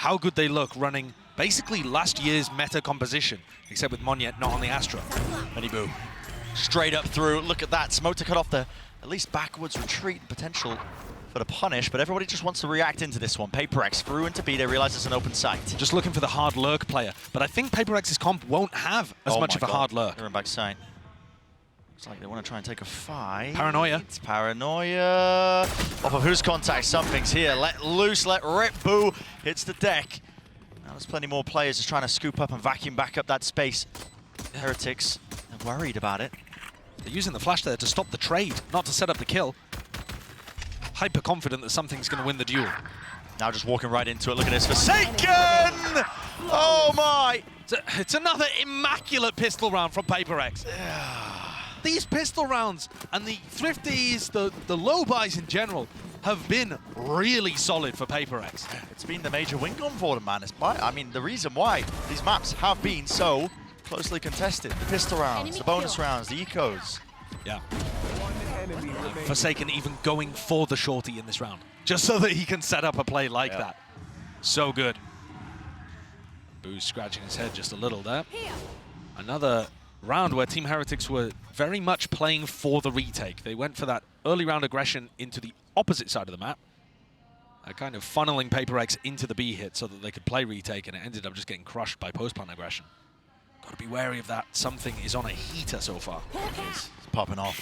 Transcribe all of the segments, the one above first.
how good they look running basically last year's meta composition, except with Monyet not on the Astra. Boo. Straight up through. Look at that. Smoke to cut off the at least backwards retreat potential for the punish, but everybody just wants to react into this one. PRX through into B. They realize it's an open site. Just looking for the hard lurk player, but I think PRX's comp won't have as much of a hard lurk. They're in back site. Looks like they want to try and take a fight. Paranoia. It's Paranoia. Off of whose contact? Something's here. Let loose, let rip. Boo hits the deck. Now there's plenty more players just trying to scoop up and vacuum back up that space. Heretics are worried about it. They're using the flash there to stop the trade, not to set up the kill. Hyper confident that something's going to win the duel. Now just walking right into it. Look at this. Forsaken! Oh my! It's another immaculate pistol round from PRX. These pistol rounds and the thrifties, the low buys in general, have been really solid for PRX. It's been the major win gun for them, man. I mean, the reason why these maps have been so closely contested. The pistol rounds, the bonus rounds, the ecos. Yeah. Forsaken even going for the shorty in this round, just so that he can set up a play like that. So good. Boo's scratching his head just a little there. Another round where Team Heretics were very much playing for the retake. They went for that early round aggression into the opposite side of the map, kind of funneling PRX into the B hit so that they could play retake, and it ended up just getting crushed by post-plant aggression. Got to be wary of that. Something is on a heater so far. It's popping off.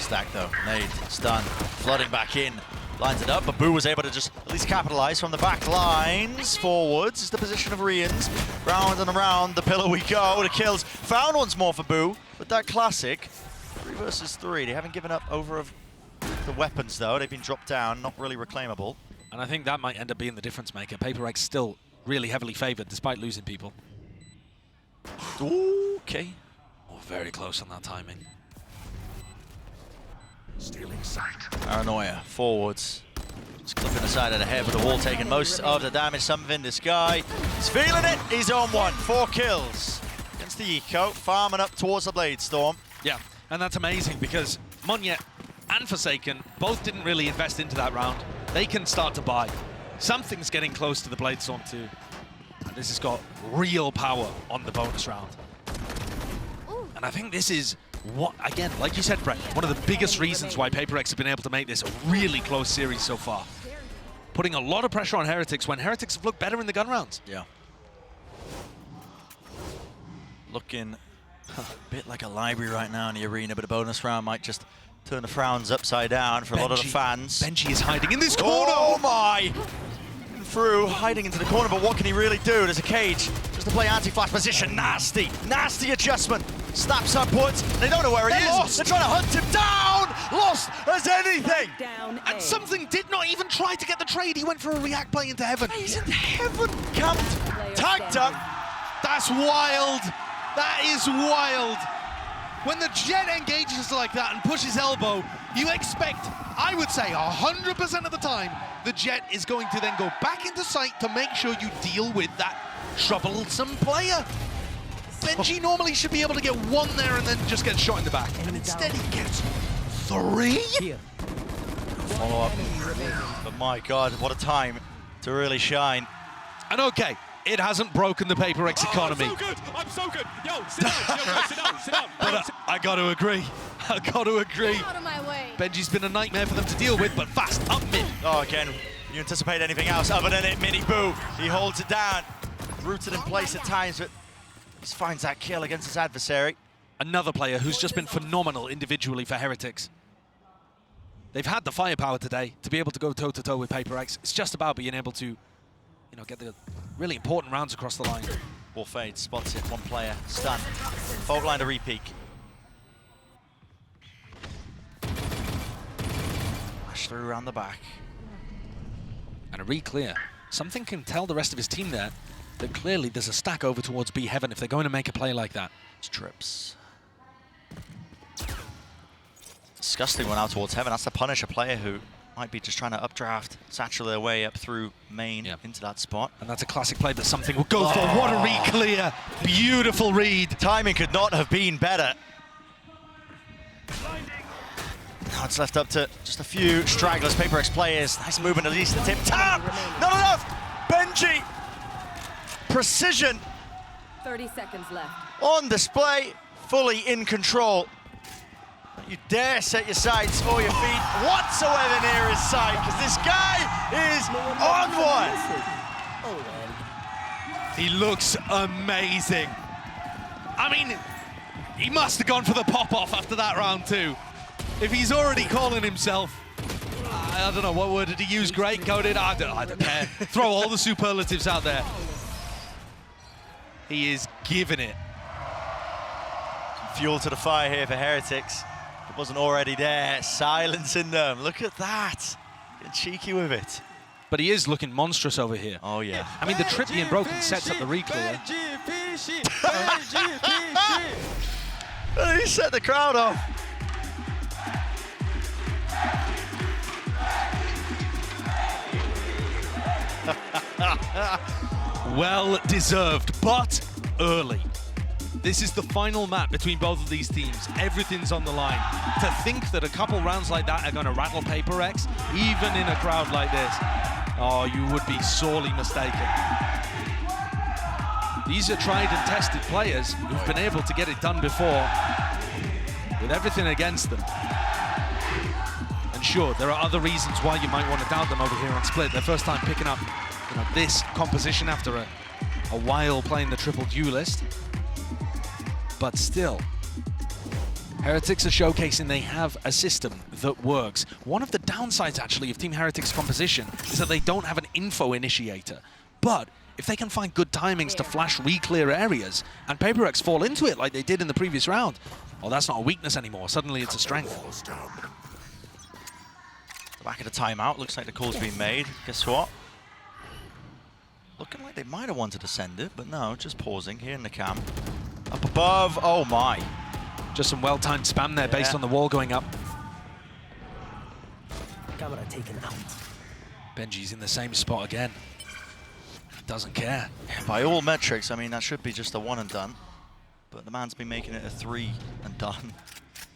Stack though. Nade, stun, flooding back in. Lines it up, but Boo was able to just at least capitalize from the back lines. Forwards is the position of Rians. Round and around the pillar we go. The kills found once more for Boo. But that classic 3 versus 3. They haven't given up over of the weapons though. They've been dropped down, not really reclaimable. And I think that might end up being the difference maker. PRX still really heavily favored despite losing people. Okay. Oh, very close on that timing. Stealing sight. Paranoia, forwards. Just clipping the side of the head, but the wall taking most of the damage. Something, this guy, he's feeling it. He's on one. 4 kills against the eco, farming up towards the Blade Storm. Yeah, and that's amazing because Monyet and Forsaken both didn't really invest into that round. They can start to buy. Something's getting close to the Blade Storm too. And this has got real power on the bonus round. And I think this is what, again, like you said, Brett, one of the biggest reasons why PRX have been able to make this a really close series so far. Putting a lot of pressure on Heretics when Heretics have looked better in the gun rounds. Yeah. Looking a bit like a library right now in the arena, but a bonus round might just turn the frowns upside down for a lot of the fans. Benji is hiding in this corner! Oh my! Through, hiding into the corner, but what can he really do? There's a cage, just to play anti-flash position. Nasty, nasty adjustment. Snaps upwards, they don't know where he is. Lost. They're trying to hunt him down! Lost as anything! And Something did not even try to get the trade. He went for a react play into heaven. He's in heaven! Camped, tagged up. That's wild. That is wild. When the Jet engages like that and pushes elbow, you expect, I would say 100% of the time, the Jet is going to then go back into sight to make sure you deal with that troublesome player. Benji normally should be able to get 1 there and then just get shot in the back. And instead he gets 3? Follow up. But my God, what a time to really shine. And okay, it hasn't broken the PRX economy. I'm so good! I'm so good! Yo, sit down! Yo, sit down! Sit down! But I got to agree. I got to agree. Out of my way. Benji's been a nightmare for them to deal with, but fast, up mid. Oh, again, you anticipate anything else other than it, Mini Boo. He holds it down, rooted in place at times, but he finds that kill against his adversary. Another player who's just been phenomenal individually for Heretics. They've had the firepower today to be able to go toe-to-toe with PRX. It's just about being able to, you know, get the really important rounds across the line. Ball fades, spots it, 1 player, stun. Fault line to repeak. Flash through around the back. And a re-clear. Something can tell the rest of his team there that clearly there's a stack over towards B heaven if they're going to make a play like that. It's trips. Disgusting one out towards heaven. That's to punish a player who might be just trying to updraft, satchel their way up through main into that spot. And that's a classic play that Something will go for. What a re-clear. Beautiful read. Timing could not have been better. Now it's left up to just a few stragglers, PRX players. Nice movement, at least the tip. Tap! Not enough! Benji precision 30 seconds left. on display, fully in control. Don't you dare set your sights or your feet whatsoever near his side, because this guy is on one. He looks amazing. I mean, he must have gone for the pop-off after that round too. If he's already calling himself, I don't know, what word did he use? Great coded? I don't care. Throw all the superlatives out there. He is giving it. Fuel to the fire here for Heretics. If it wasn't already there, silencing them. Look at that. Getting cheeky with it. But he is looking monstrous over here. Oh, yeah. I mean, the trippy and broken sets up the reclear. He set the crowd off. Well deserved, but early. This is the final map between both of these teams. Everything's on the line. To think that a couple rounds like that are going to rattle PRX, even in a crowd like this, oh, you would be sorely mistaken. These are tried and tested players who've been able to get it done before with everything against them. And sure, there are other reasons why you might want to doubt them over here on Split. Their first time picking up this composition after a while playing the triple duelist. But still, Heretics are showcasing they have a system that works. One of the downsides, actually, of Team Heretics' composition is that they don't have an info initiator. But if they can find good timings to flash re-clear areas, and PRX fall into it like they did in the previous round, well, that's not a weakness anymore. Suddenly it's a strength. The back of the timeout, looks like the call's been made. Guess what? Looking like they might have wanted to send it, but no, just pausing here in the camp. Up above, oh my. Just some well-timed spam there based on the wall going up. Camera taken out. Benji's in the same spot again. Doesn't care. Yeah, by all metrics, I mean, that should be just a one and done. But the man's been making it a 3 and done.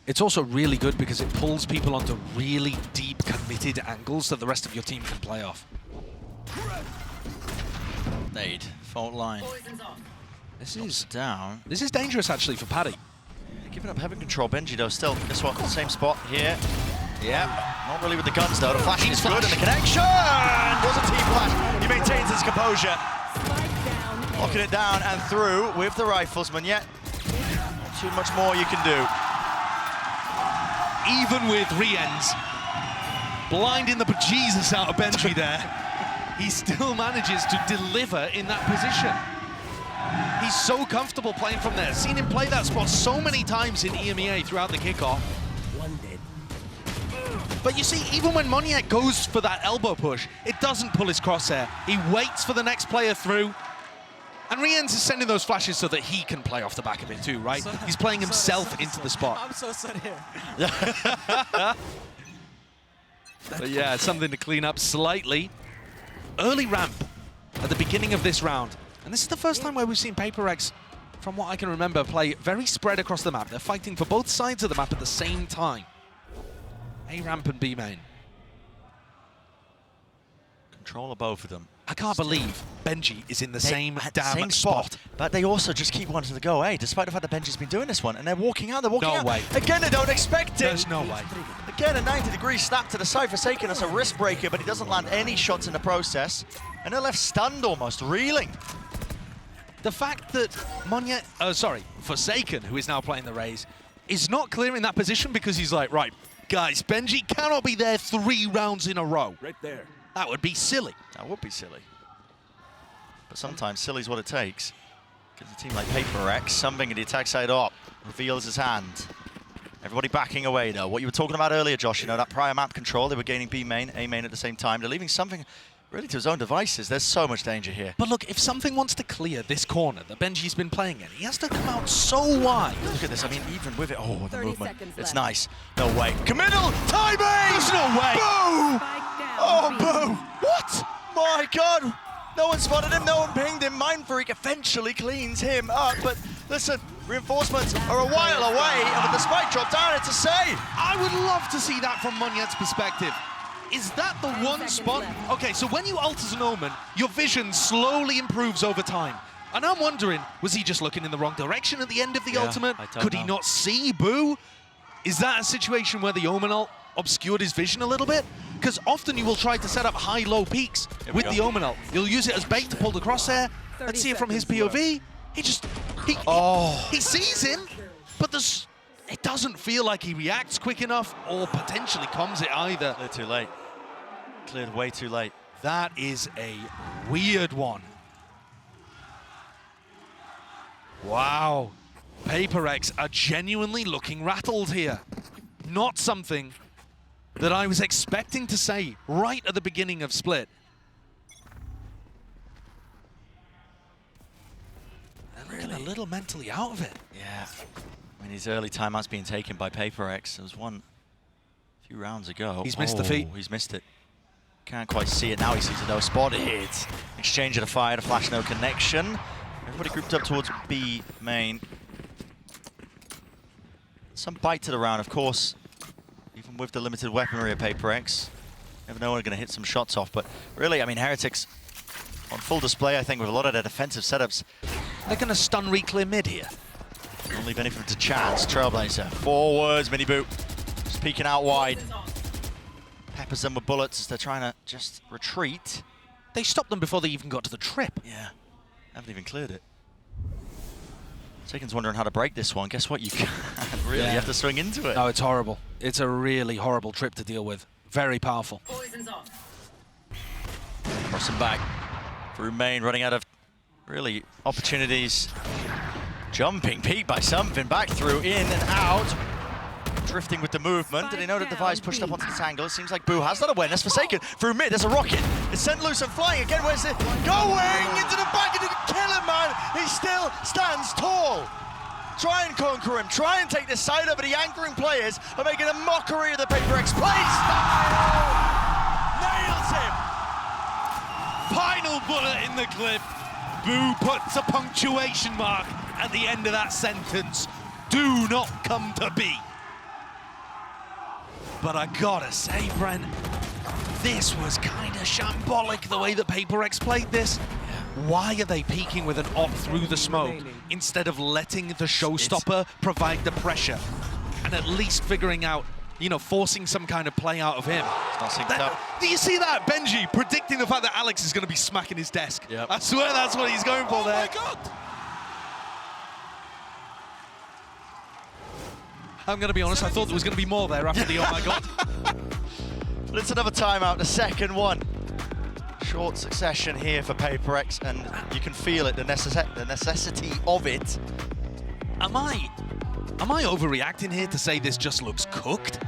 It's also really good because it pulls people onto really deep, committed angles that the rest of your team can play off. Nade, fault line. This is Down. This is dangerous, actually, for Paddy. Giving up heaven control, Benji though, still. Guess what, same spot here. Yeah, not really with the guns though. The flashing is good and the connection! Was a T-flash. He maintains his composure. Locking it down and through with the riflesman, yet not too much more you can do. Even with Riens blinding the bejesus out of Benji there, he still manages to deliver in that position. He's so comfortable playing from there. Seen him play that spot so many times in EMEA throughout the kickoff. One dead. But you see, even when Moniak goes for that elbow push, it doesn't pull his crosshair. He waits for the next player through. And Riens is sending those flashes so that he can play off the back of it too, right? He's playing himself into the spot. I'm so sorry here. But yeah, something to clean up slightly. Early ramp at the beginning of this round. And this is the first time where we've seen PRX, from what I can remember, play very spread across the map. They're fighting for both sides of the map at the same time. A ramp and B main. Control of both of them. I can't believe Benji is in the same damn spot. But they also just keep wanting to go A, despite the fact that Benji's been doing this one, and they're walking out, out. No way. Again, they don't expect it. There's no way. Again, a 90-degree snap to the side, forsaking us a wrist breaker, but he doesn't land any shots in the process. And they're left stunned almost, reeling. The fact that Forsaken, who is now playing the Rays, is not clearing that position because he's like, right, guys, Benji cannot be there 3 rounds in a row. Right there. That would be silly. That would be silly. But sometimes silly's what it takes. Because a team like PRX, something at the attack side up, reveals his hand. Everybody backing away though. What you were talking about earlier, Josh, you know, that prior map control, they were gaining B main, A main at the same time. They're leaving something really to his own devices. There's so much danger here. But look, if something wants to clear this corner that Benji's been playing in, he has to come out so wide. Look at this, I mean, even with it, oh, the 30 movement. seconds It's left. nice. No way. Committal! Timing! There's no way. Boo! Spike down. Oh, B. boo! What? My God! No one spotted him, no one pinged him. Mindfreak eventually cleans him up, but listen, reinforcements are a while away, and with the spike drop down, it's a save. I would love to see that from Moniet's perspective. Is that the 10 one seconds spot? left. Okay, so when you ult as an Omen, your vision slowly improves over time. And I'm wondering, was he just looking in the wrong direction at the end of the ultimate? I don't Could he know. not see Boo? Is that a situation where the Omen ult obscured his vision a little bit? Because often you will try to set up high-low peaks with the Omen ult. You'll use it as bait to pull the crosshair. Let's see it from his POV. He sees him, but it doesn't feel like he reacts quick enough or potentially comms it either. Cleared too late. Cleared way too late. That is a weird one. Wow. PRX are genuinely looking rattled here. Not something that I was expecting to say right at the beginning of Split. And really a little mentally out of it. Yeah. I mean, his early timeout's being taken by PRX. There was one a few rounds ago. He's missed the feet. He's missed it. Can't quite see it now. He sees it though. Spotted. Exchange of the fire. The flash, no connection. Everybody grouped up towards B main. Some bite to the round, of course. Even with the limited weaponry of PRX, never know when they're going to hit some shots off. But really, I mean, Heretics on full display, I think, with a lot of their defensive setups. They're going to stun re-clear mid here. Don't leave anything to chance. Trailblazer forwards, mini boot, just peeking out wide. Peppers them with bullets as they're trying to just retreat. They stopped them before they even got to the trip. Yeah, haven't even cleared it. Saken's wondering how to break this one. Guess what? You can't really. Yeah. You have to swing into it. No, it's horrible. It's a really horrible trip to deal with. Very powerful. Poison's off. Crossing back through main, running out of really opportunities. Jumping peak by something, back through, in and out. Drifting with the movement. Did he know that Device pushed up onto this angle? It seems like Boo has that awareness. Forsaken through mid, there's a rocket. It's sent loose and flying again. Where's it going? Into the back, into the killer, man. He still stands tall. Try and conquer him, try and take this side over. The anchoring players are making a mockery of the PRX play style. Nails him. Final bullet in the clip. Boo puts a punctuation mark at the end of that sentence. Do not come to be. But I gotta say, Brent, this was kind of shambolic the way that PRX played this. Why are they peeking with an op through the smoke instead of letting the showstopper provide the pressure and at least figuring out, you know, forcing some kind of play out of him? It's not synced up. Do you see that? Benji predicting the fact that Alex is going to be smacking his desk. Yep. I swear that's what he's going for there. Oh my God! I'm going to be honest, I thought there was going to be more there after the oh my God. But it's another timeout, the second one. Short succession here for PRX, and you can feel it, the necessity of it. Am I overreacting here to say this just looks cooked?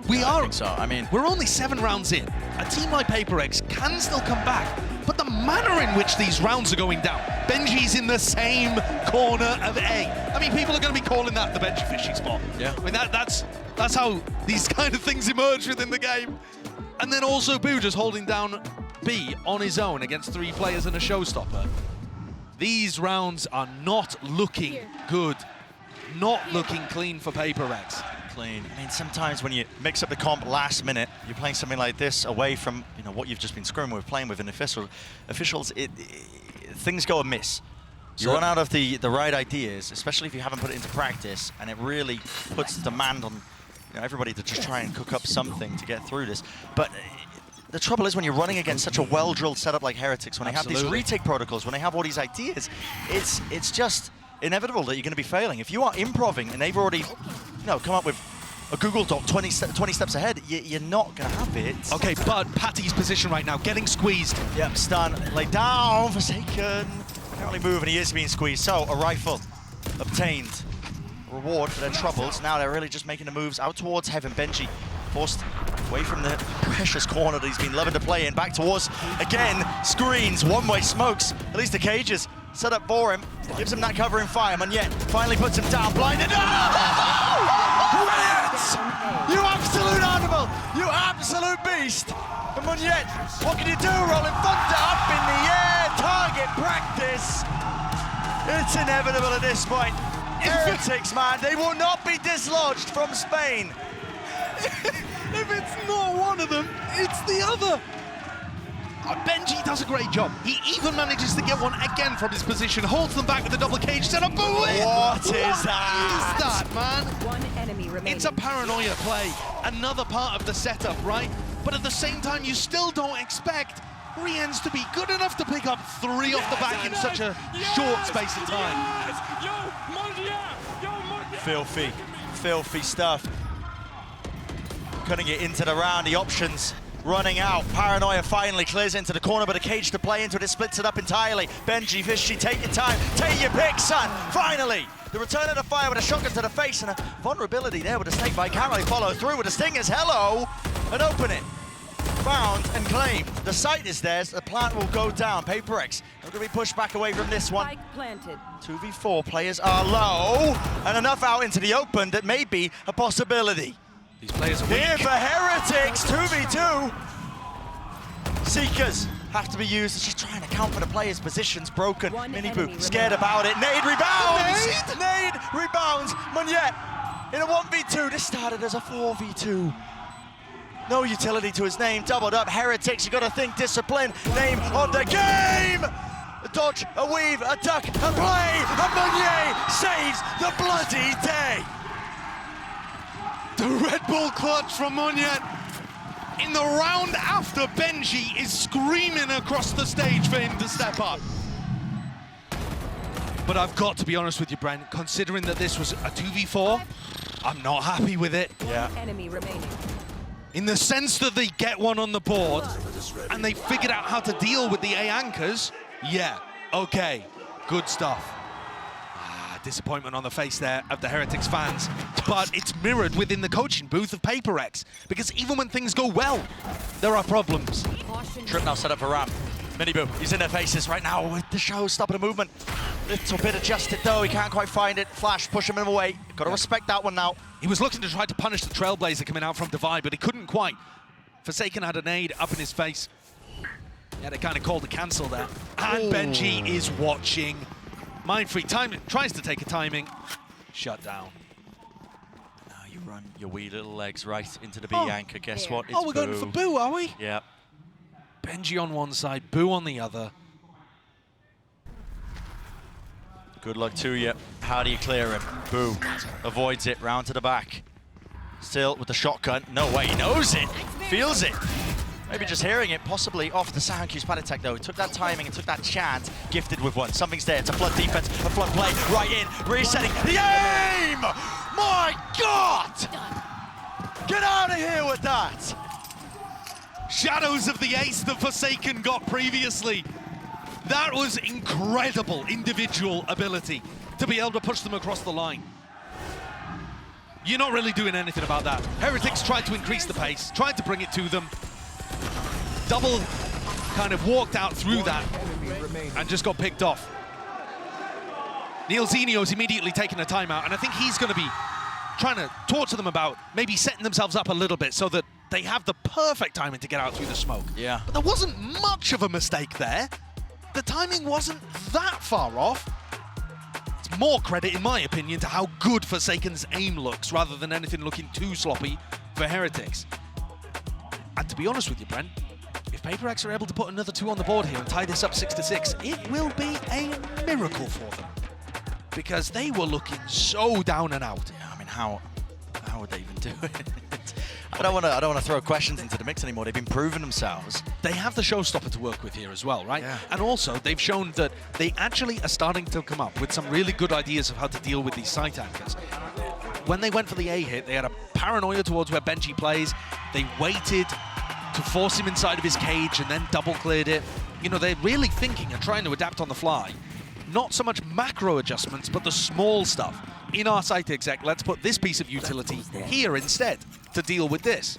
I think so. I mean, We're only 7 rounds in. A team like PRX can still come back, but the manner in which these rounds are going down, Benji's in the same corner of A. I mean, people are going to be calling that the Benji fishing spot. Yeah. I mean, that's how these kind of things emerge within the game. And then also Boo just holding down B on his own against 3 players and a showstopper. These rounds are not looking good. Not looking clean for PRX. clean. I mean, sometimes when you mix up the comp last minute, you're playing something like this away from, you know, what you've just been screwing with, playing with an officials, things go amiss. You run out of the right ideas, especially if you haven't put it into practice, and it really puts demand on, you know, everybody to just try and cook up something to get through this. But the trouble is when you're running against such a well-drilled setup like Heretics, when they have these retake protocols, when they have all these ideas, it's just inevitable that you're going to be failing. If you are improving and they've already, you know, come up with a Google Doc 20 steps ahead, you're not going to have it. Okay, but Patty's position right now, getting squeezed. Yep, stun, lay down, Forsaken. Can't really move, and he is being squeezed. So, a rifle obtained. Reward for their troubles. Now they're really just making the moves out towards Heaven. Benji forced away from the precious corner that he's been loving to play in. Back towards, again, screens, one-way smokes. At least the cages set up for him. Gives him that cover in fire, and yet finally puts him down. Blinded. You absolute animal! You absolute beast! And Munyet, what can you do? Rolling thunder up in the air, target practice. It's inevitable at this point. Heretics, man, they will not be dislodged from Spain. If it's not one of them, it's the other. Benji does a great job. He even manages to get one again from his position, holds them back with a double cage setup. What is that? What is that, man? One enemy remaining. It's a paranoia play. Another part of the setup, right? But at the same time, you still don't expect Riens to be good enough to pick up 3 off the back in such a short space of time. Filthy, filthy stuff. Cutting it into the round, the options running out. Paranoia finally clears into the corner, but a cage to play into it. It splits it up entirely. Benji, Fishy, take your time. Take your pick, son. Finally, the return of the fire with a shotgun to the face and a vulnerability there with a snake bite. Can't really follow through with the stingers. Hello, and open it. Found and claimed. The site is theirs. The plant will go down. PRX are going to be pushed back away from this one. Spike planted. 2v4 players are low, and enough out into the open that may be a possibility. These players are weak. Here for Heretics, 2v2. Seekers have to be used. It's just trying to count for the players' positions. Broken. Miniboo scared about it. Nade rebounds. Nade rebounds. Monyet in a 1v2. This started as a 4v2. No utility to his name. Doubled up. Heretics, you got to think discipline. Name on the game. A dodge, a weave, a duck, a play. And Monyet saves the bloody day. The Red Bull clutch from Monyet in the round after Benji is screaming across the stage for him to step up. But I've got to be honest with you, Brent, considering that this was a 2v4, I'm not happy with it. Yeah. One enemy remaining. In the sense that they get one on the board and they figured out how to deal with the A anchors, yeah, okay, good stuff. Disappointment on the face there of the Heretics fans, but it's mirrored within the coaching booth of PRX, because even when things go well, there are problems. Trip now set up for Ram. Miniboo, he's in their faces right now with the show stopping the movement. Little bit adjusted though, he can't quite find it. Flash pushing him away. Got to respect that one now. He was looking to try to punish the Trailblazer coming out from Divide, but he couldn't quite. Forsaken had a nade up in his face. He had a kind of call to cancel there. And Benji is watching. Mindfree timing, tries to take a timing, shut down. Now you run your wee little legs right into the B anchor. Guess what? It's we're going for Boo, are we? Yeah. Benji on one side, Boo on the other. Good luck to you. How do you clear him? Boo avoids it, round to the back. Still with the shotgun. No way, he knows it, feels it. Maybe just hearing it, possibly off the sound cue. Spadatek though, he took that timing and took that chance, gifted with one. Something's there, it's a flood defense, a flood play, right in, resetting, the aim! My God! Get out of here with that! Shadows of the ace that Forsaken got previously. That was incredible individual ability to be able to push them across the line. You're not really doing anything about that. Heretics tried to increase the pace, tried to bring it to them. Double kind of walked out through that and just got picked off. Neil Zenio's immediately taking a timeout, and I think he's going to be trying to talk to them about maybe setting themselves up a little bit so that they have the perfect timing to get out through the smoke. Yeah. But there wasn't much of a mistake there. The timing wasn't that far off. It's more credit, in my opinion, to how good Forsaken's aim looks rather than anything looking too sloppy for Heretics. And to be honest with you, Brent, if PRX are able to put another 2 on the board here and tie this up 6-6, it will be a miracle for them. Because they were looking so down and out. Yeah, I mean, how would they even do it? I don't want to throw questions into the mix anymore. They've been proving themselves. They have the showstopper to work with here as well, right? Yeah. And also, they've shown that they actually are starting to come up with some really good ideas of how to deal with these site anchors. When they went for the A hit, they had a paranoia towards where Benji plays. They waited to force him inside of his cage and then double cleared it. You know, they're really thinking and trying to adapt on the fly. Not so much macro adjustments, but the small stuff. In our site exec, let's put this piece of utility here instead to deal with this.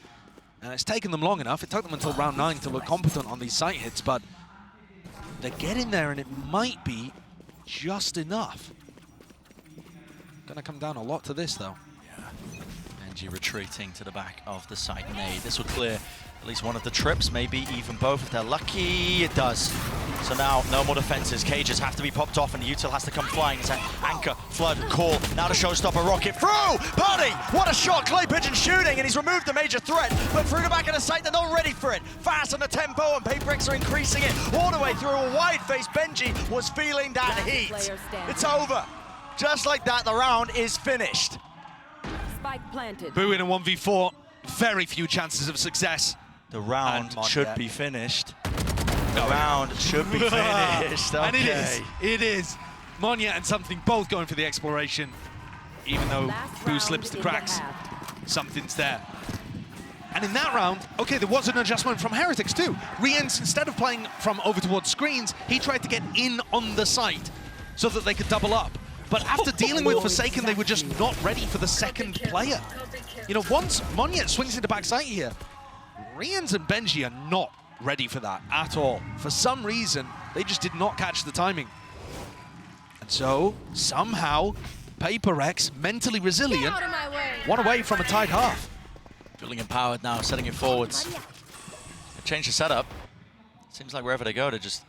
And it's taken them long enough. It took them until round 9 to look competent on these site hits, but they're getting there and it might be just enough. Gonna come down a lot to this though. Yeah. Benji retreating to the back of the site nade. This will clear at least one of the trips, maybe even both if they're lucky. It does. So now, no more defenses. Cages have to be popped off, and the util has to come flying. It's an anchor, flood, call. Now the showstopper, rocket through! Party! What a shot! Clay Pigeon shooting, and he's removed the major threat. But through the back of the site, they're not ready for it. Fast on the tempo, and PRX are increasing it all the way through. A wide-faced Benji was feeling that heat. It's over. Just like that, the round is finished. Spike planted. Boo in a 1v4. Very few chances of success. The round And should Monjet. be finished. The round should be finished. Okay. And it is. It is. Monya and something both going for the exploration. Even though Last Boo round slips the in cracks, half. something's there. And in that round, okay, there was an adjustment from Heretics too. Rians, instead of playing from over towards screens, he tried to get in on the site so that they could double up. But after dealing with Forsaken, they were just not ready for the second player. You know, once Monya swings into backside here, Rians and Benji are not ready for that at all. For some reason, they just did not catch the timing. And so, somehow, PRX, mentally resilient, one away from a tied half. Feeling empowered now, setting it forwards. Change the setup. Seems like wherever they go, they're just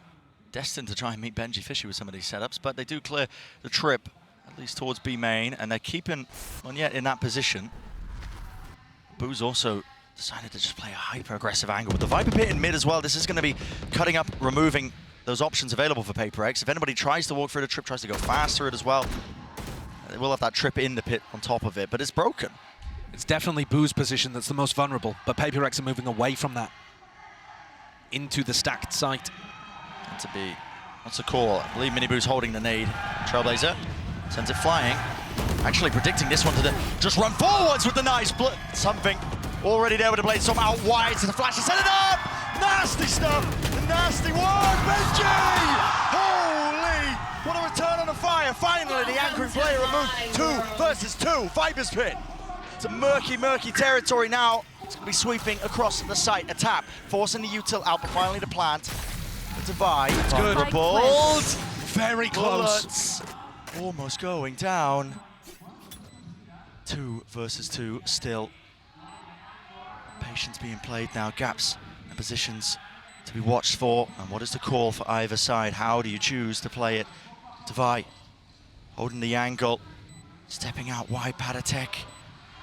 destined to try and meet Benji Fishy with some of these setups, but they do clear the trip, at least towards B main, and they're keeping Monjet in that position. Boo's also decided to just play a hyper-aggressive angle. With the Viper Pit in mid as well, this is going to be cutting up, removing those options available for PRX. If anybody tries to walk through the trip, tries to go fast through it as well, they will have that trip in the pit on top of it, but it's broken. It's definitely Boo's position that's the most vulnerable, but PRX are moving away from that into the stacked site. To be, what's the call? I believe Miniboo's holding the nade. Trailblazer sends it flying. Actually predicting this one to just run forwards with the nice split. Something already there with the blade, some out wide to the flash to set it up. Nasty stuff, the nasty one, Benji! Holy, what a return on the fire. Finally, the anchoring player removed 2 versus 2, Viper's Pit. It's a murky, murky territory now. It's gonna be sweeping across the site, a tap, forcing the util out, but finally the plant. Divide, it's good. Vulnerable. Very close. Bullets. Almost going down. 2 versus 2 still. Patience being played now. Gaps and positions to be watched for. And what is the call for either side? How do you choose to play it? Divide holding the angle. Stepping out wide, Padatek.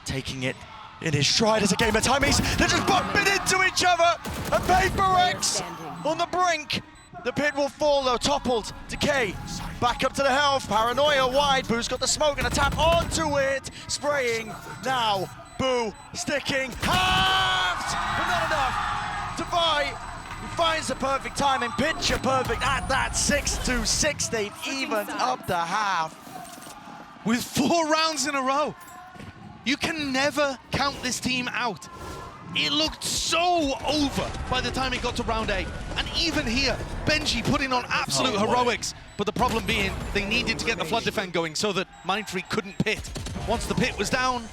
Taking it in his stride as a game of timings. They're just bumping into each other. And PRX on the brink. The pit will fall though, toppled. Decay back up to the health. Paranoia wide. Boo's got the smoke and a tap onto it. Spraying now. Boo sticking. Halved! But not enough. Divide finds the perfect timing. Picture perfect at that 6-6. They've evened up the half. With 4 rounds in a row. You can never count this team out. It looked so over by the time it got to round 8. And even here, Benji putting on absolute heroics. But the problem being, they needed to get the flood defend going so that Mindfreak couldn't pit. Once the pit was down,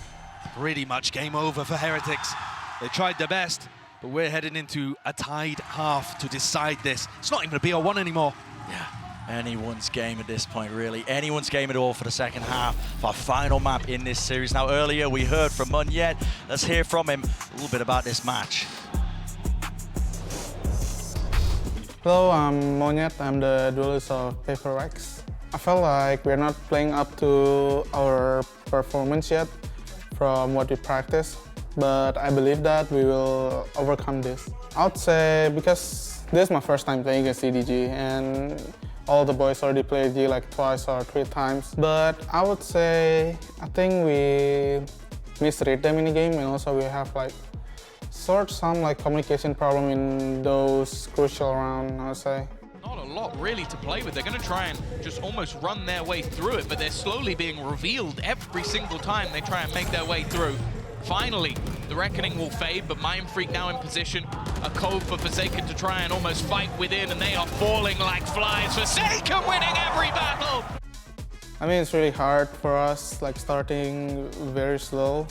pretty much game over for Heretics. They tried their best, but we're heading into a tied half to decide this. It's not even a BO1 anymore. Yeah. Anyone's game at this point, really. Anyone's game at all for the second half of our final map in this series. Now, earlier we heard from Monjet. Let's hear from him a little bit about this match. Hello, I'm Monjet. I'm the duelist of PRX. I felt like we're not playing up to our performance yet from what we practice, but I believe that we will overcome this. I would say because this is my first time playing against CDG, and all the boys already played G like twice or 3 times. But I would say, I think we misread them in the game, and also we have like some like communication problem in those crucial rounds, I would say. Not a lot really to play with. They're going to try and just almost run their way through it, but they're slowly being revealed every single time they try and make their way through. Finally, the Reckoning will fade, but Mindfreak now in position. A cove for Forsaken to try and almost fight within, and they are falling like flies. Forsaken winning every battle! I mean, it's really hard for us, like starting very slow,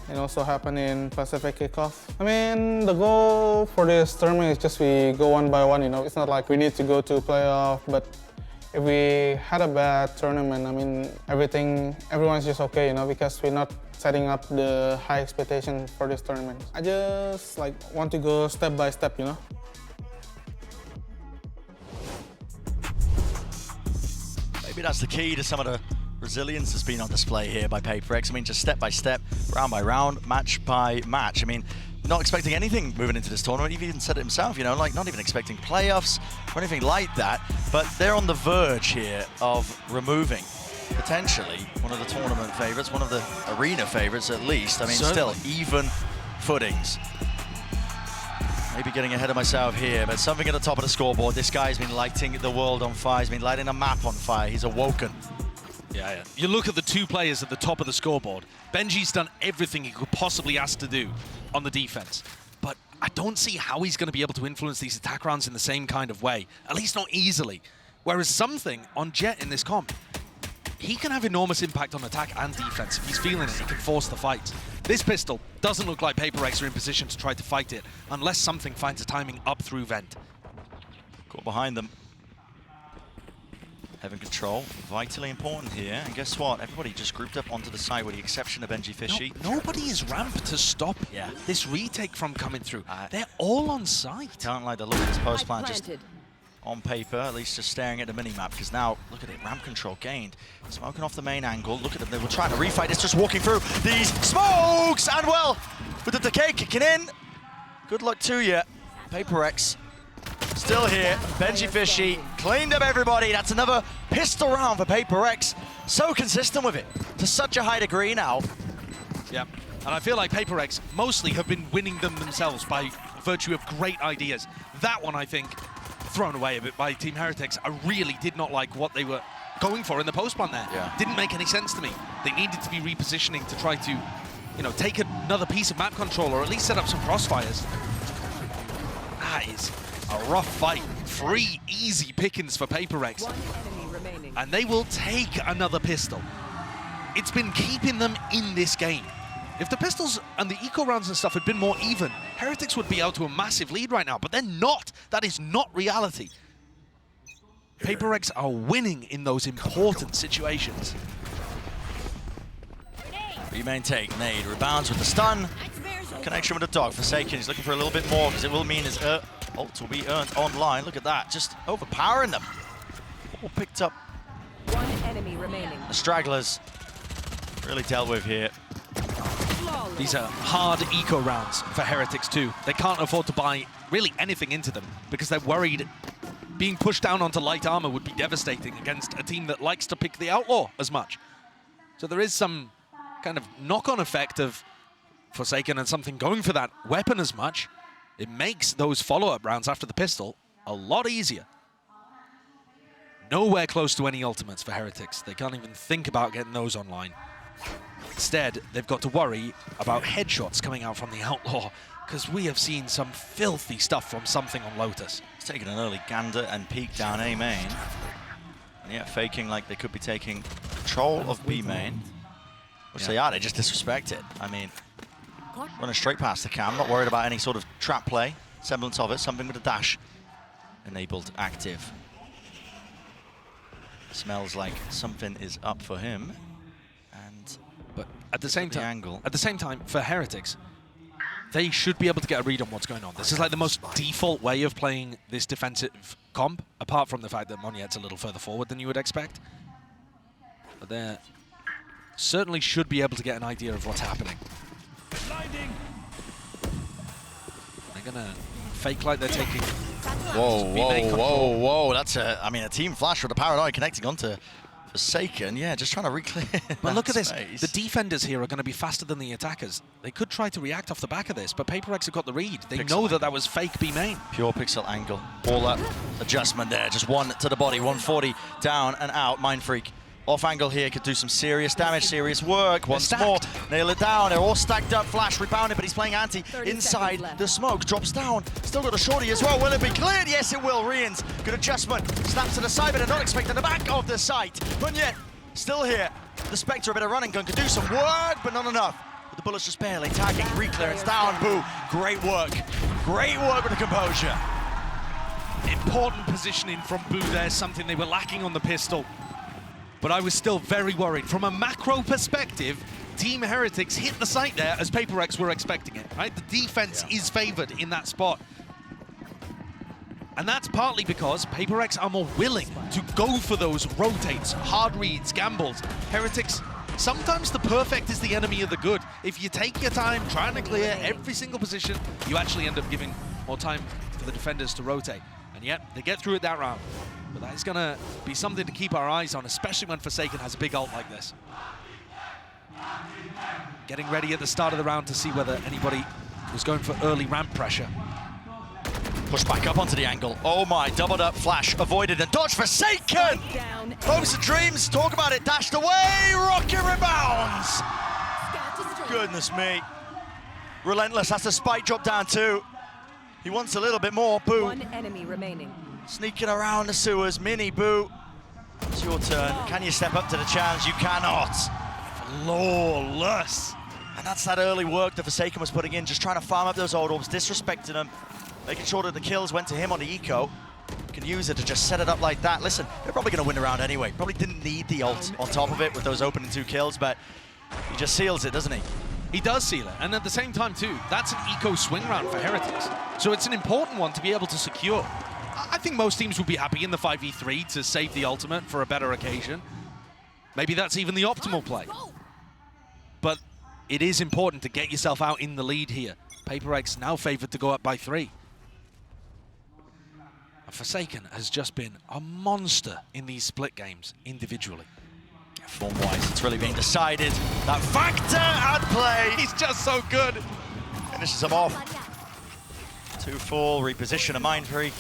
and also happen in Pacific kickoff. I mean, the goal for this tournament is just we go one by one, you know. It's not like we need to go to playoff, but if we had a bad tournament, I mean, everyone's just okay, you know, because we're not setting up the high expectation for this tournament. I just like want to go step by step, you know. Maybe that's the key to some of the resilience that's been on display here by PRX. I mean, just step by step, round by round, match by match. I mean, not expecting anything moving into this tournament. He even said it himself, you know, like not even expecting playoffs or anything like that. But they're on the verge here of removing potentially one of the tournament favorites, one of the arena favorites at least. I mean, Certainly. still even footings. Maybe getting ahead of myself here, but something at the top of the scoreboard. This guy's been lighting the world on fire. He's been lighting a map on fire. He's awoken. Yeah. You look at the two players at the top of the scoreboard. Benji's done everything he could possibly ask to do on the defense, but I don't see how he's going to be able to influence these attack rounds in the same kind of way, at least not easily. Whereas something on Jet in this comp, he can have enormous impact on attack and defense. If he's feeling it, he can force the fight. This pistol doesn't look like PRX are in position to try to fight it unless something finds a timing up through vent. Caught behind them. Having control, vitally important here. And guess what? Everybody just grouped up onto the side with the exception of Benji Fishy. Nobody is ramped to stop this retake from coming through. They're all on site. Don't like the look of this post plan, Spike just planted. on paper, at least just staring at the mini-map, because now, look at it, ramp control gained. Smoking off the main angle, look at them, they were trying to refight, it's just walking through these smokes, and well, with the decay kicking in, good luck to you. PRX still here, Benji Fishy cleaned up everybody. That's another pistol round for PRX. So consistent with it, to such a high degree now. Yeah, and I feel like PRX mostly have been winning them themselves by virtue of great ideas. That one, I think, thrown away a bit by Team Heretics. I really did not like what they were going for in the post plan there. Yeah. Didn't make any sense to me. They needed to be repositioning to try to, you know, take another piece of map control or at least set up some crossfires. That is a rough fight. 3 easy pickings for PRX. One enemy remaining. And they will take another pistol. It's been keeping them in this game. If the pistols and the eco rounds and stuff had been more even, Heretics would be out to a massive lead right now, but they're not. That is not reality. PRX are winning in those important situations. Remain take, nade, rebounds with the stun. Connection with the dog. Forsaken, he's looking for a little bit more because it will mean his ult will be earned online. Look at that, just overpowering them. All picked up. One enemy remaining. The stragglers really dealt with here. Flawless. These are hard eco rounds for Heretics too. They can't afford to buy really anything into them because they're worried being pushed down onto light armor would be devastating against a team that likes to pick the outlaw as much. So there is some kind of knock-on effect of Forsaken and something going for that weapon as much. It makes those follow-up rounds after the pistol a lot easier. Nowhere close to any ultimates for Heretics. They can't even think about getting those online. Instead, they've got to worry about headshots coming out from the outlaw, because we have seen some filthy stuff from something on Lotus. He's taking an early gander and peek down A main. And yeah, faking like they could be taking control of B main. Which they are, they just disrespect it. I mean, running straight past the cam, not worried about any sort of trap play, semblance of it, something with a dash. Enabled active. Smells like something is up for him. And But at the same the time, angle. at the same time, for Heretics, they should be able to get a read on what's going on. This is like the most default way of playing this defensive comp, apart from the fact that Moniet's a little further forward than you would expect. But they certainly should be able to get an idea of what's happening. Blinding. They're gonna fake like they're taking. whoa, B-main whoa, control. whoa, whoa. That's a team flash with the paranoid connecting onto Forsaken. Yeah, just trying to reclear. But look at this. space. The defenders here are going to be faster than the attackers. They could try to react off the back of this, but PRX have got the read. They Pixel know angle. that was fake B main. Pure pixel angle. All that adjustment there. Just one to the body. 140 down and out. Mind Freak. Off angle here could do some serious damage, serious work. Once stacked. more, nail it down. They're all stacked up. Flash rebounded, but he's playing anti. 30 Inside seconds left. the smoke. Drops down. Still got a shorty as well. Will it be cleared? Yes, it will. Rians. Good adjustment. Snaps to the side, but they're not expecting the back of the site. But yet, still here. The Spectre, a bit of running gun, could do some work, but not enough. But the bullets just barely tagging. Reclearance down. Boo. Great work. Great work with the composure. Important positioning from Boo there, something they were lacking on the pistol. But I was still very worried. From a macro perspective, Team Heretics hit the site there as PRX were expecting it, right? The defense is favored in that spot. And that's partly because PRX are more willing to go for those rotates, hard reads, gambles. Heretics, sometimes the perfect is the enemy of the good. If you take your time trying to clear every single position, you actually end up giving more time for the defenders to rotate. And yet, they get through it that round. But that is going to be something to keep our eyes on, especially when Forsaken has a big ult like this. Getting ready at the start of the round to see whether anybody was going for early ramp pressure. Push back up onto the angle. Oh my, doubled up flash, avoided and dodged. Forsaken! Down. Hopes and dreams, talk about it, dashed away, rocket rebounds! Scout destroyed. Goodness me. Relentless has to spike drop down too. He wants a little bit more. Boo. One enemy remaining. Sneaking around the sewers. Mini Boo. It's your turn. Can you step up to the challenge? You cannot. Flawless. And that's that early work that Forsaken was putting in, just trying to farm up those old orbs, disrespecting them, making sure that the kills went to him on the eco. Can use it to just set it up like that. Listen, they're probably going to win the round anyway. Probably didn't need the ult on top of it with those opening 2 kills, but he just seals it, doesn't he? He does seal it, and at the same time too, that's an eco swing round for Heretics. So it's an important one to be able to secure. I think most teams would be happy in the 5v3 to save the ultimate for a better occasion. Maybe that's even the optimal play. But it is important to get yourself out in the lead here. PRX now favored to go up by 3. And Forsaken has just been a monster in these split games individually. Form-wise, it's really being decided. That factor at play. He's just so good. Finishes him off. 2-4, reposition a Mind Freak.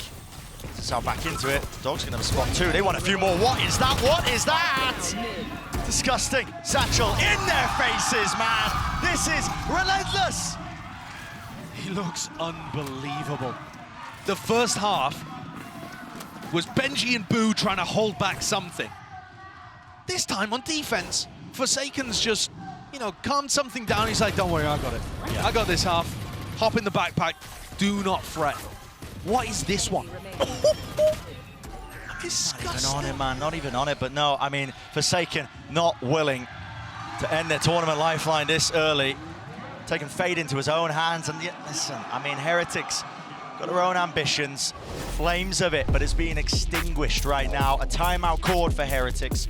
Sal back into it. Dog's gonna have a spot too. They want a few more. What is that? What is that? Disgusting. Satchel in their faces, man. This is relentless. He looks unbelievable. The first half was Benji and Boo trying to hold back something. This time on defense, Forsaken's just, you know, calmed something down. He's like, don't worry, I got it. Yeah. I got this half. Hop in the backpack. Do not fret. What is this one? Disgusting. Not even on it, man. Not even on it. But no, I mean, Forsaken not willing to end their tournament lifeline this early. Taking fate into his own hands. And yet, listen, I mean, Heretics got their own ambitions. Flames of it, but it's being extinguished right now. A timeout called for Heretics.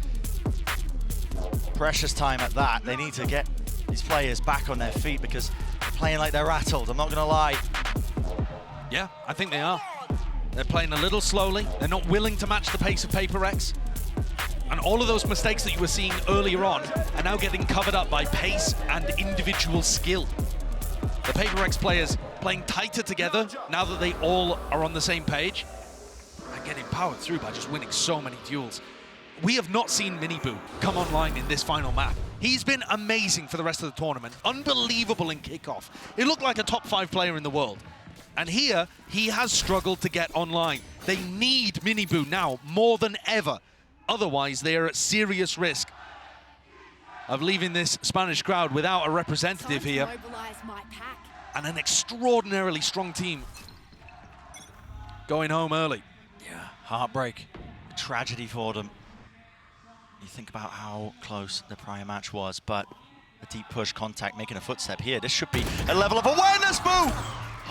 Precious time at that. They need to get these players back on their feet because they're playing like they're rattled. I'm not going to lie. Yeah, I think they are. They're playing a little slowly. They're not willing to match the pace of PRX. And all of those mistakes that you were seeing earlier on are now getting covered up by pace and individual skill. The PRX players playing tighter together now that they all are on the same page and getting powered through by just winning so many duels. We have not seen Mini Boo come online in this final map. He's been amazing for the rest of the tournament. Unbelievable in kickoff. He looked like a top 5 player in the world. And here, he has struggled to get online. They need Mini Boo now more than ever. Otherwise, they are at serious risk of leaving this Spanish crowd without a representative here. And an extraordinarily strong team going home early. Yeah, heartbreak. A tragedy for them. You think about how close the prior match was, but a deep push, contact, making a footstep here. This should be a level of awareness, Boo!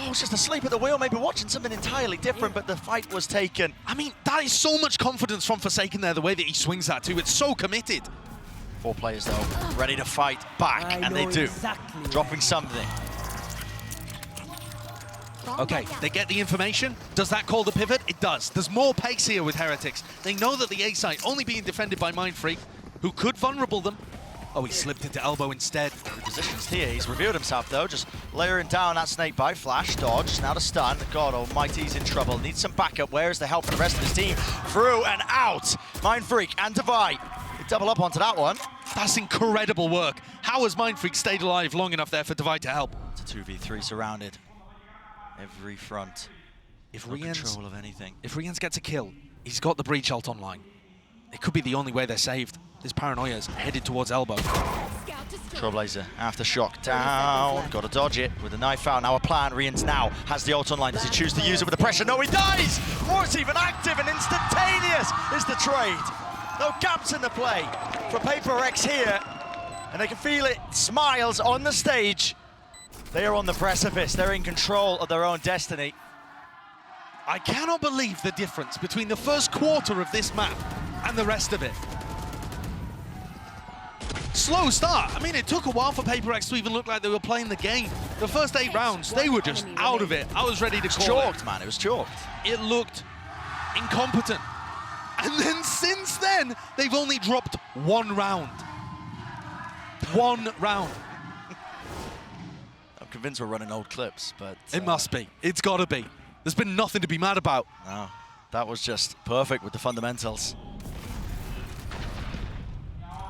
Oh, it's just asleep at the wheel, maybe watching something entirely different, but the fight was taken. I mean, that is so much confidence from Forsaken there, the way that he swings that too. It's so committed. 4 players, though, ready to fight back, and they do. Exactly. Dropping something. Okay, they get the information. Does that call the pivot? It does. There's more pace here with Heretics. They know that the A site only being defended by Mind Freak, who could vulnerable them. Oh, he slipped into elbow instead. Positions here, he's revealed himself though, just layering down that snake bite, flash, dodge, now to stun. God almighty, he's in trouble, needs some backup. Where's the help for the rest of his team? Through and out, Mind Freak and Divide. They double up onto that one. That's incredible work. How has Mind Freak stayed alive long enough there for Divide to help? It's a 2v3 surrounded. Every front. If no Rians control of anything. If Rians gets a kill, he's got the breach ult online. It could be the only way they're saved. This paranoia's headed towards elbow. Trailblazer, aftershock down. Got to dodge it with a knife out. Now a plan. Rians now has the ult online. Does he choose to use it with the pressure? No, he dies! Mor's even active and instantaneous is the trade. No gaps in the play for PRX here. And they can feel it. Smiles on the stage. They are on the precipice. They're in control of their own destiny. I cannot believe the difference between the first quarter of this map and the rest of it. Slow start. I mean, it took a while for PRX to even look like they were playing the game. The first 8 rounds, they were just out of it. I was ready to call Chalked, it. man. It was chalked. It looked incompetent. And then since then, they've only dropped 1 round. 1 round. I'm convinced we're running old clips, but... It must be. It's got to be. There's been nothing to be mad about. No, that was just perfect with the fundamentals.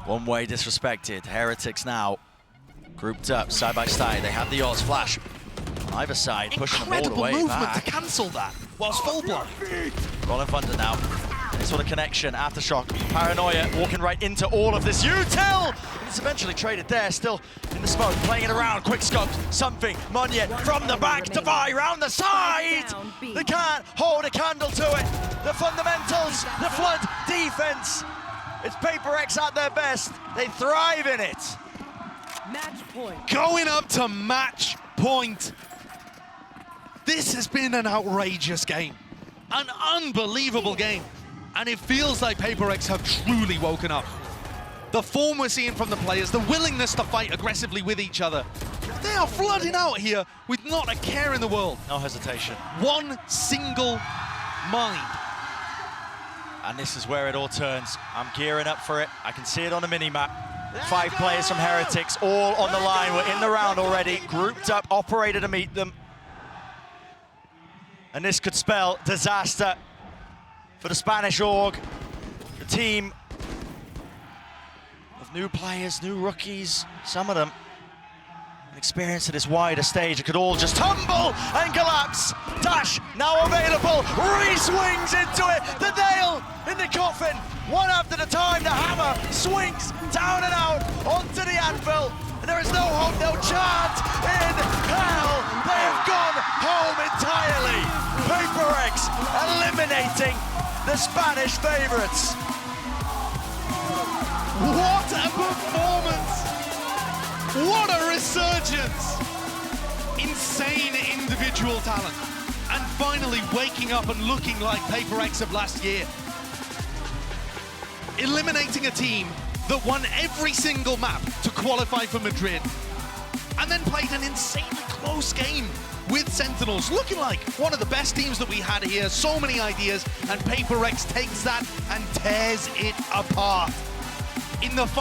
One way disrespected. Heretics now grouped up side by side. They have the Oz flash on either side, pushing them all the Incredible way movement back. to cancel that whilst full block. Rolling Thunder now. Any sort of connection, aftershock, Paranoia walking right into all of this. Util! It's eventually traded there, still in the smoke, playing it around. Quick scopes, something. Monyet from the back to buy round the side. They can't hold a candle to it. The fundamentals, the flood defense. It's PRX at their best. They thrive in it. Match point. Going up to match point. This has been an outrageous game. An unbelievable game. And it feels like PRX have truly woken up. The form we're seeing from the players, the willingness to fight aggressively with each other. They are flooding out here with not a care in the world. No hesitation. One single mind. And this is where it all turns. I'm gearing up for it. I can see it on the mini-map. 5 players from Heretics, all on the line. We're in the round already, grouped up, operator to meet them. And this could spell disaster for the Spanish org, the team of new players, new rookies, some of them experience at this wider stage. It could all just tumble and collapse. Dash now available. Re-swings into it. The nail in the coffin. One after the time, the hammer swings down and out onto the anvil. And there is no hope, no chance in hell. They have gone home entirely. PRX eliminating the Spanish favorites. What a performance! What a resurgence! Insane individual talent. And finally waking up and looking like PRX of last year. Eliminating a team that won every single map to qualify for Madrid. And then played an insanely close game with Sentinels, looking like one of the best teams that we had here. So many ideas, and PRX takes that and tears it apart. In the